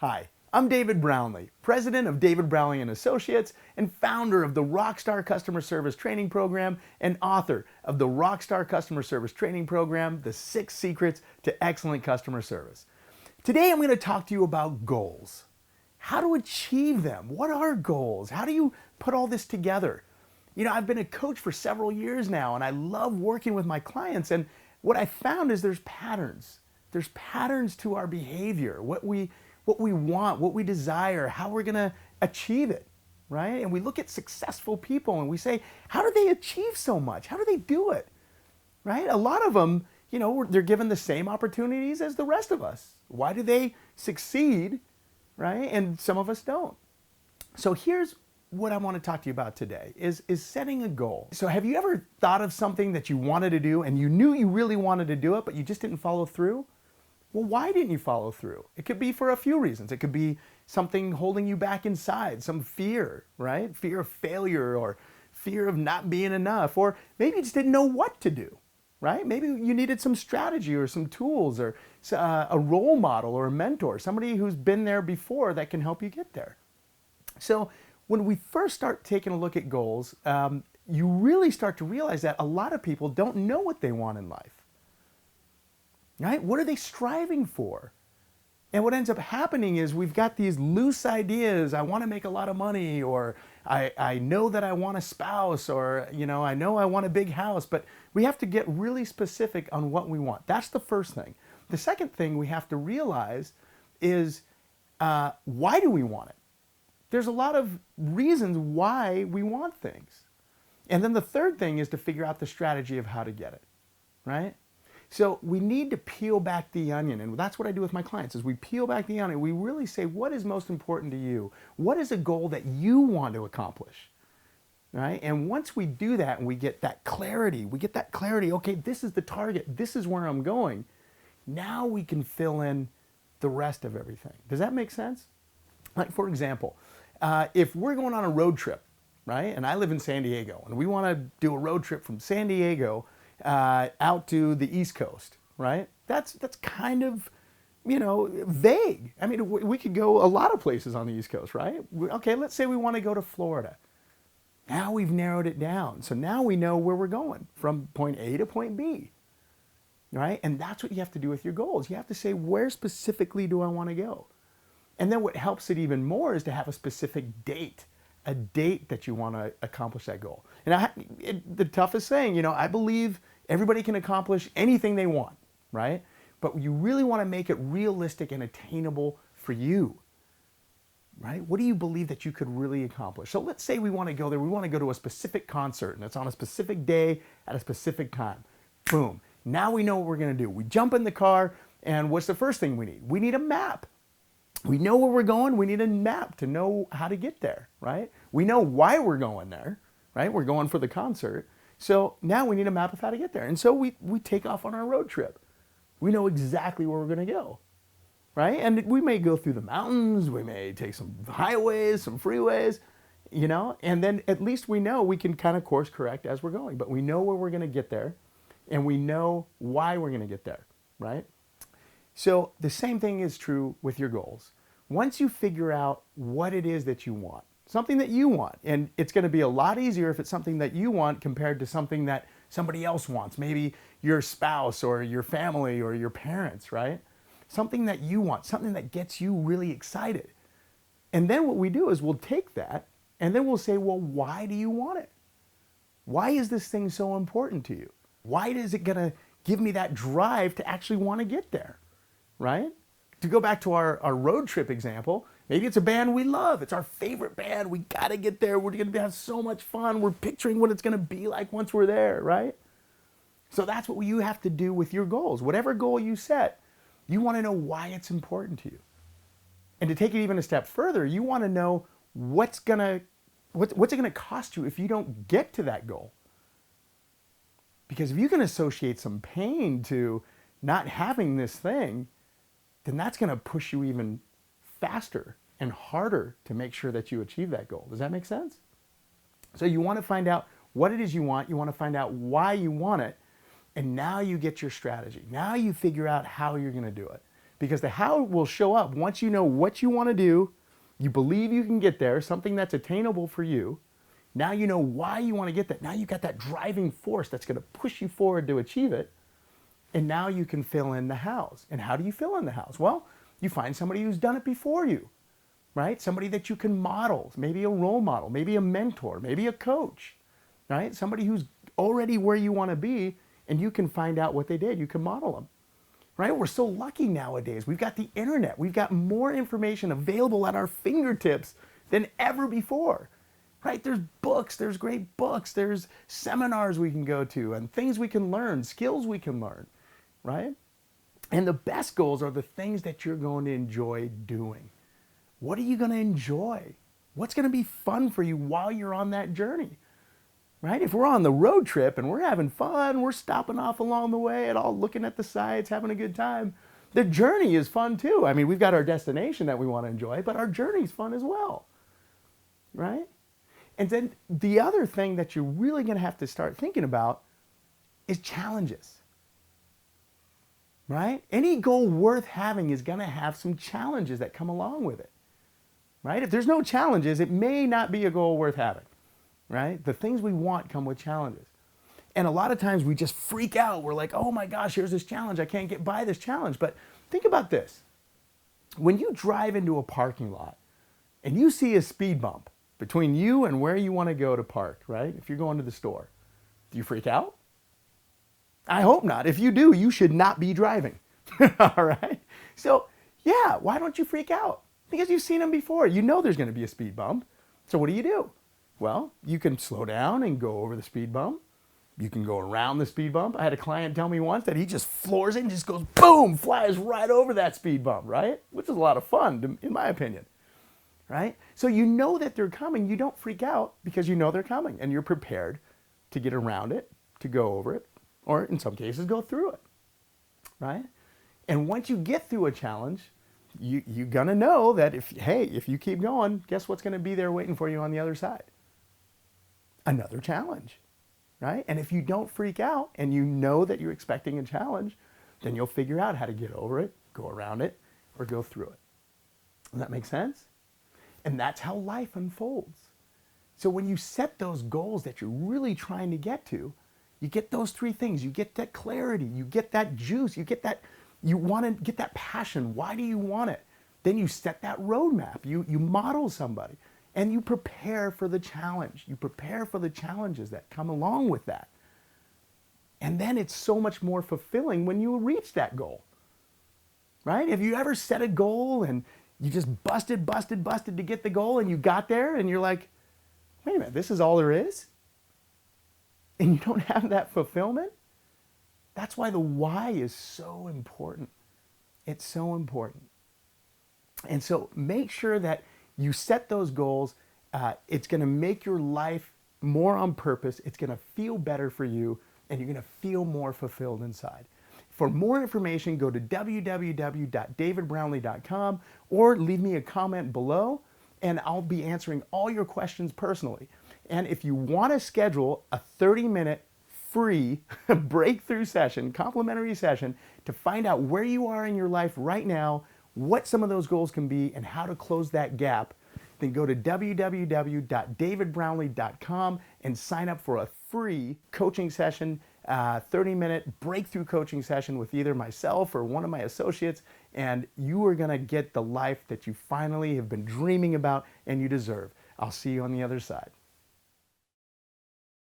Hi, I'm David Brownlee, president of David Brownlee & Associates and founder of the Rockstar Customer Service Training Program and author of the Rockstar Customer Service Training Program, The 6 Secrets to Excellent Customer Service. Today I'm going to talk to you about goals. How to achieve them. What are goals? How do you put all this together? You know, I've been a coach for several years now and I love working with my clients, and what I found is there's patterns. There's patterns to our behavior, what we want, what we desire, how we're going to achieve it, right? And we look at successful people and we say, how do they achieve so much? How do they do it, right? A lot of them, you know, they're given the same opportunities as the rest of us. Why do they succeed, right? And some of us don't. So here's what I want to talk to you about today is setting a goal. So have you ever thought of something that you wanted to do and you knew you really wanted to do it, but you just didn't follow through? Well, why didn't you follow through? It could be for a few reasons. It could be something holding you back inside, some fear, right? Fear of failure or fear of not being enough, or maybe you just didn't know what to do, right? Maybe you needed some strategy or some tools or a role model or a mentor, somebody who's been there before that can help you get there. So when we first start taking a look at goals, you really start to realize that a lot of people don't know what they want in life. Right? What are they striving for? And what ends up happening is we've got these loose ideas. I want to make a lot of money, or I know that I want a spouse, or I know I want a big house, but we have to get really specific on what we want. That's the first thing. The second thing we have to realize is why do we want it? There's a lot of reasons why we want things. And then the third thing is to figure out the strategy of how to get it, right? So we need to peel back the onion, and that's what I do with my clients. Is we peel back the onion, we really say, what is most important to you? What is a goal that you want to accomplish, right? And once we do that and we get that clarity, okay, this is the target, this is where I'm going, now we can fill in the rest of everything. Does that make sense? Like, for example, if we're going on a road trip, right, and I live in San Diego, and we want to do a road trip from San Diego out to the East Coast, right? That's kind of, vague. I mean, we could go a lot of places on the East Coast, right? Okay, let's say we want to go to Florida. Now we've narrowed it down. So now we know where we're going, from point A to point B, right? And that's what you have to do with your goals. You have to say, where specifically do I want to go? And then what helps it even more is to have a specific date, a date that you want to accomplish that goal. And the toughest saying, I believe everybody can accomplish anything they want, right? But you really want to make it realistic and attainable for you, right? What do you believe that you could really accomplish? So let's say we want to go there. We want to go to a specific concert, and it's on a specific day at a specific time. Boom. Now we know what we're going to do. We jump in the car, and what's the first thing we need? We need a map. We know where we're going. We need a map to know how to get there, right? We know why we're going there, right? We're going for the concert. So now we need a map of how to get there. And so we take off on our road trip. We know exactly where we're going to go, right? And we may go through the mountains. We may take some highways, some freeways, and then at least we know we can kind of course correct as we're going. But we know where we're going to get there, and we know why we're going to get there, right? So the same thing is true with your goals. Once you figure out what it is that you want, something that you want, and it's going to be a lot easier if it's something that you want compared to something that somebody else wants, maybe your spouse or your family or your parents, right? Something that you want, something that gets you really excited. And then what we do is we'll take that and then we'll say, well, why do you want it? Why is this thing so important to you? Why is it going to give me that drive to actually want to get there? Right? To go back to our road trip example, maybe it's a band we love. It's our favorite band. We got to get there. We're going to have so much fun. We're picturing what it's going to be like once we're there, right? So that's what you have to do with your goals. Whatever goal you set, you want to know why it's important to you. And to take it even a step further, you want to know what's it going to cost you if you don't get to that goal. Because if you can associate some pain to not having this thing, then that's going to push you even faster and harder to make sure that you achieve that goal. Does that make sense? So you want to find out what it is you want. You want to find out why you want it. And now you get your strategy. Now you figure out how you're going to do it. Because the how will show up once you know what you want to do, you believe you can get there, something that's attainable for you. Now you know why you want to get that. Now you've got that driving force that's going to push you forward to achieve it. And now you can fill in the hows. And how do you fill in the hows? Well, you find somebody who's done it before you, right? Somebody that you can model, maybe a role model, maybe a mentor, maybe a coach, right? Somebody who's already where you want to be, and you can find out what they did. You can model them, right? We're so lucky nowadays. We've got the internet. We've got more information available at our fingertips than ever before, right? There's books, there's great books, there's seminars we can go to and things we can learn, skills we can learn, right? And the best goals are the things that you're going to enjoy doing. What are you going to enjoy? What's going to be fun for you while you're on that journey, right? If we're on the road trip and we're having fun, we're stopping off along the way and all looking at the sights, having a good time, the journey is fun too. I mean, we've got our destination that we want to enjoy, but our journey's fun as well, right? And then the other thing that you're really going to have to start thinking about is challenges. Right? Any goal worth having is going to have some challenges that come along with it. Right? If there's no challenges, it may not be a goal worth having. Right? The things we want come with challenges. And a lot of times we just freak out. We're like, oh my gosh, here's this challenge. I can't get by this challenge. But think about this. When you drive into a parking lot and you see a speed bump between you and where you want to go to park, right? If you're going to the store, do you freak out? I hope not. If you do, you should not be driving. All right? So, yeah, why don't you freak out? Because you've seen them before. You know there's going to be a speed bump. So what do? Well, you can slow down and go over the speed bump. You can go around the speed bump. I had a client tell me once that he just floors it and just goes boom, flies right over that speed bump, right? Which is a lot of fun, in my opinion, right? So you know that they're coming. You don't freak out because you know they're coming and you're prepared to get around it, to go over it, or in some cases, go through it, right? And once you get through a challenge, you're gonna know that if you keep going, guess what's gonna be there waiting for you on the other side? Another challenge, right? And if you don't freak out and you know that you're expecting a challenge, then you'll figure out how to get over it, go around it, or go through it. Does that make sense? And that's how life unfolds. So when you set those goals that you're really trying to get to, you get those three things. You get that clarity. You get that juice. You get that, you want to get that passion. Why do you want it? Then you set that roadmap. You model somebody and you prepare for the challenge. You prepare for the challenges that come along with that. And then it's so much more fulfilling when you reach that goal, right? Have you ever set a goal and you just busted to get the goal and you got there and you're like, wait a minute, this is all there is? And you don't have that fulfillment? That's why the why is so important. It's so important. And so make sure that you set those goals. It's going to make your life more on purpose. It's going to feel better for you, and you're going to feel more fulfilled inside. For more information, go to www.davidbrownlee.com or leave me a comment below, and I'll be answering all your questions personally. And if you want to schedule a 30-minute free breakthrough session, complimentary session, to find out where you are in your life right now, what some of those goals can be, and how to close that gap, then go to www.davidbrownlee.com and sign up for a free coaching session, 30-minute breakthrough coaching session with either myself or one of my associates, and you are going to get the life that you finally have been dreaming about and you deserve. I'll see you on the other side.